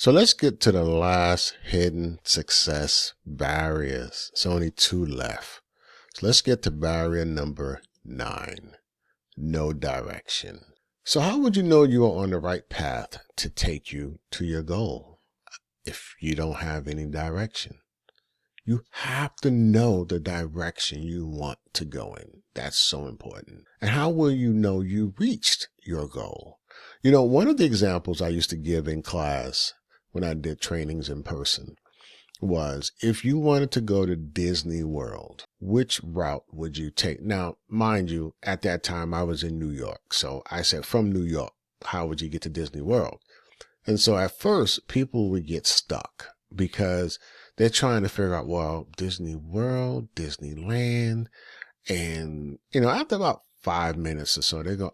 So let's get to the last hidden success barriers. It's only two left. So let's get to barrier number 9, no direction. So how would you know you are on the right path to take you to your goal if you don't have any direction? You have to know the direction you want to go in. That's so important. And how will you know you reached your goal? One of the examples I used to give in class when I did trainings in person was, if you wanted to go to Disney World, which route would you take? Now, mind you, at that time I was in New York. So I said, from New York, how would you get to Disney World? And so at first people would get stuck because they're trying to figure out, well, Disney World, Disneyland. And, after about 5 minutes or so, they go,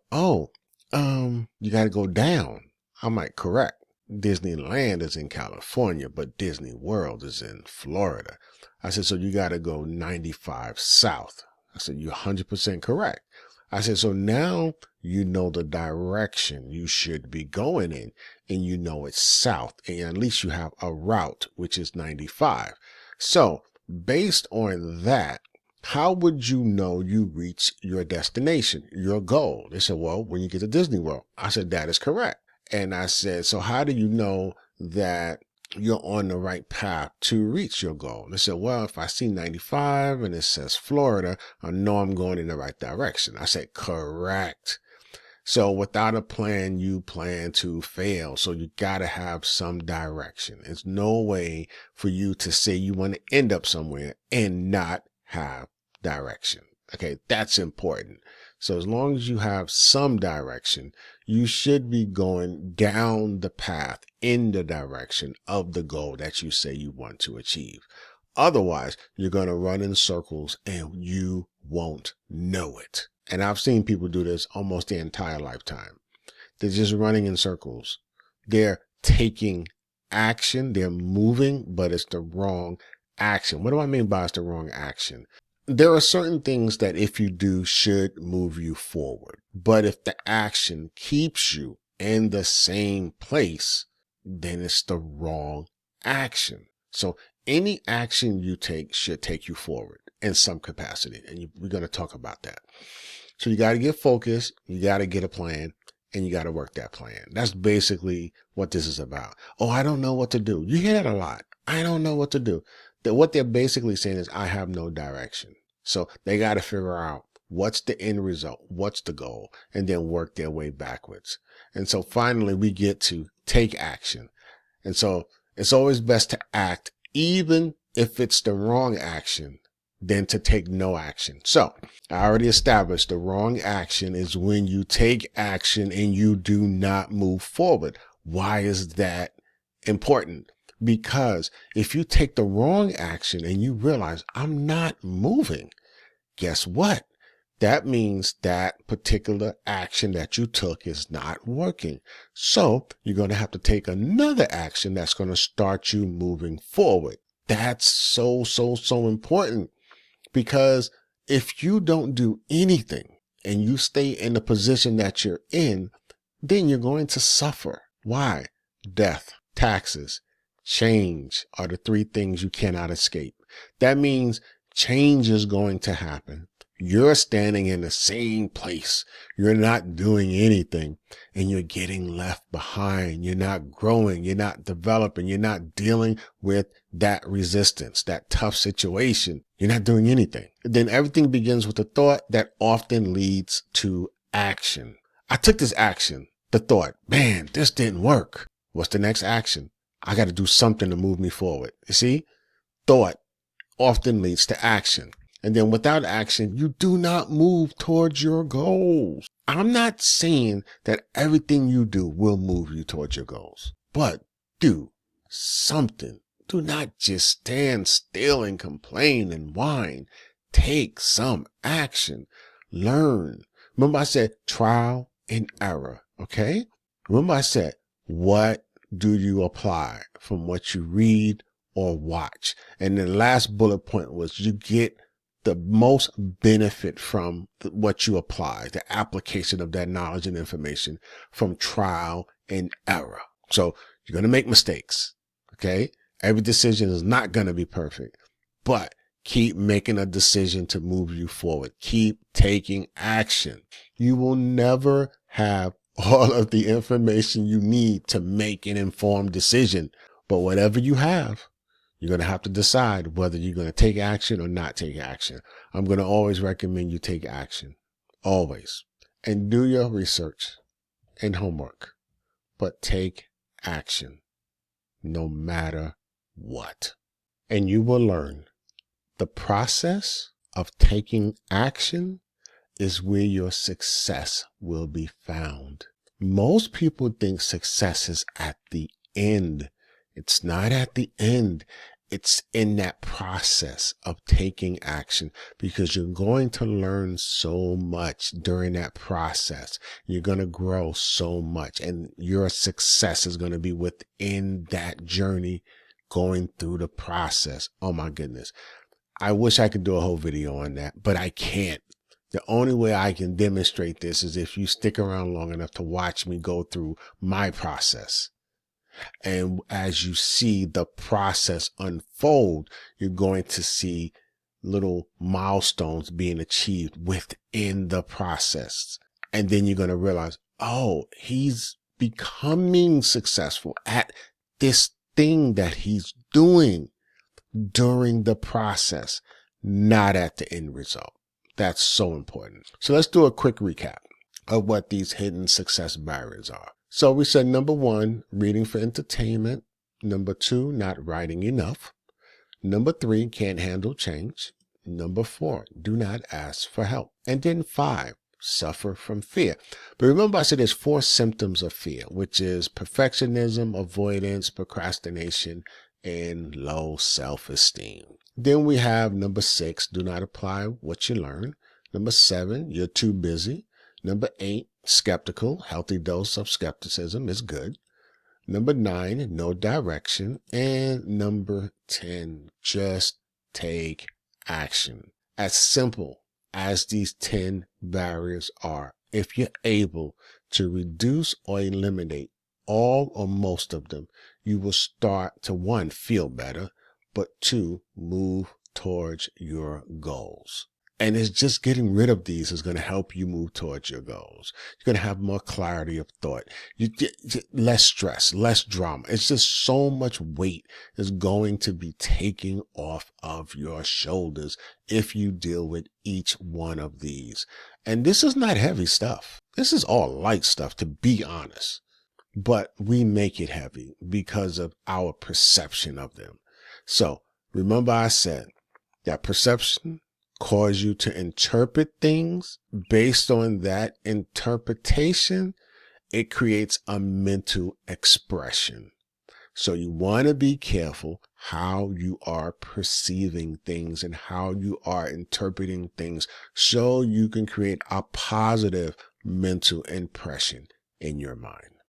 you got to go down. I'm like, correct. Disneyland is in California, but Disney World is in Florida. I said, so you got to go 95 south. I said, you're 100% correct. I said, so now you know the direction you should be going in, and you know it's south, and at least you have a route, which is 95. So based on that, how would you know you reach your destination, your goal? They said, well, when you get to Disney World. I said, that is correct. And I said, so how do you know that you're on the right path to reach your goal? They said, well, if I see 95 and it says Florida, I know I'm going in the right direction. I said, correct. So without a plan, you plan to fail. So you got to have some direction. There's no way for you to say you want to end up somewhere and not have direction. Okay, that's important. So as long as you have some direction, you should be going down the path in the direction of the goal that you say you want to achieve. Otherwise, you're going to run in circles and you won't know it. And I've seen people do this almost their entire lifetime. They're just running in circles. They're taking action. They're moving, but it's the wrong action. What do I mean by it's the wrong action? There are certain things that if you do should move you forward. But if the action keeps you in the same place, then it's the wrong action. So any action you take should take you forward in some capacity. And we're going to talk about that. So you got to get focused. You got to get a plan, and you got to work that plan. That's basically what this is about. Oh, I don't know what to do. You hear that a lot. I don't know what to do. What they're basically saying is, I have no direction. So they got to figure out what's the end result, what's the goal, and then work their way backwards. And so finally we get to take action. And so it's always best to act, even if it's the wrong action, than to take no action. So I already established the wrong action is when you take action and you do not move forward. Why is that important? Because if you take the wrong action and you realize I'm not moving, guess what? That means that particular action that you took is not working. So you're going to have to take another action that's going to start you moving forward. That's so important, because if you don't do anything and you stay in the position that you're in, then you're going to suffer. Why? Death, taxes, change are the 3 things you cannot escape. That means change is going to happen. You're standing in the same place. You're not doing anything, and you're getting left behind. You're not growing. You're not developing. You're not dealing with that resistance, that tough situation. You're not doing anything. Then everything begins with a thought that often leads to action. I took this action, the thought, man, this didn't work. What's the next action? I got to do something to move me forward. You see, thought often leads to action. And then without action, you do not move towards your goals. I'm not saying that everything you do will move you towards your goals, but do something. Do not just stand still and complain and whine. Take some action. Learn. Remember I said trial and error. Okay? Remember I said, what do you apply from what you read or watch? And the last bullet point was, you get the most benefit from what you apply, the application of that knowledge and information, from trial and error. So You're going to make mistakes. Okay. Every decision is not going to be perfect, but keep making a decision to move you forward. Keep taking action. You will never have all of the information you need to make an informed decision, but whatever you have, you're going to have to decide whether you're going to take action or not take action. I'm going to always recommend you take action. Always. And do your research and homework, but take action no matter what. And you will learn the process of taking action is where your success will be found. Most people think success is at the end. It's not at the end. It's in that process of taking action, because you're going to learn so much during that process. You're going to grow so much, and your success is going to be within that journey, going through the process. Oh my goodness. I wish I could do a whole video on that, but I can't. The only way I can demonstrate this is if you stick around long enough to watch me go through my process. And as you see the process unfold, you're going to see little milestones being achieved within the process. And then you're going to realize, oh, he's becoming successful at this thing that he's doing during the process, not at the end result. That's so important. So let's do a quick recap of what these hidden success barriers are. So we said, number 1, reading for entertainment. Number 2, not writing enough. Number 3, can't handle change. Number 4, do not ask for help. And then 5, suffer from fear. But remember, I said there's 4 symptoms of fear, which is perfectionism, avoidance, procrastination, and low self-esteem. Then we have number 6, do not apply what you learn. Number 7, you're too busy. Number 8, skeptical, healthy dose of skepticism is good. Number 9, no direction. And number 10, just take action. As simple as these 10 barriers are, if you're able to reduce or eliminate all or most of them, you will start to, 1, feel better, but 2, move towards your goals. And it's just getting rid of these is going to help you move towards your goals. You're going to have more clarity of thought. You get less stress, less drama. It's just so much weight is going to be taken off of your shoulders if you deal with each one of these. And this is not heavy stuff. This is all light stuff, to be honest. But we make it heavy because of our perception of them. So remember, I said that perception cause you to interpret things. Based on that interpretation, it creates a mental expression. So you want to be careful how you are perceiving things and how you are interpreting things, so you can create a positive mental impression in your mind.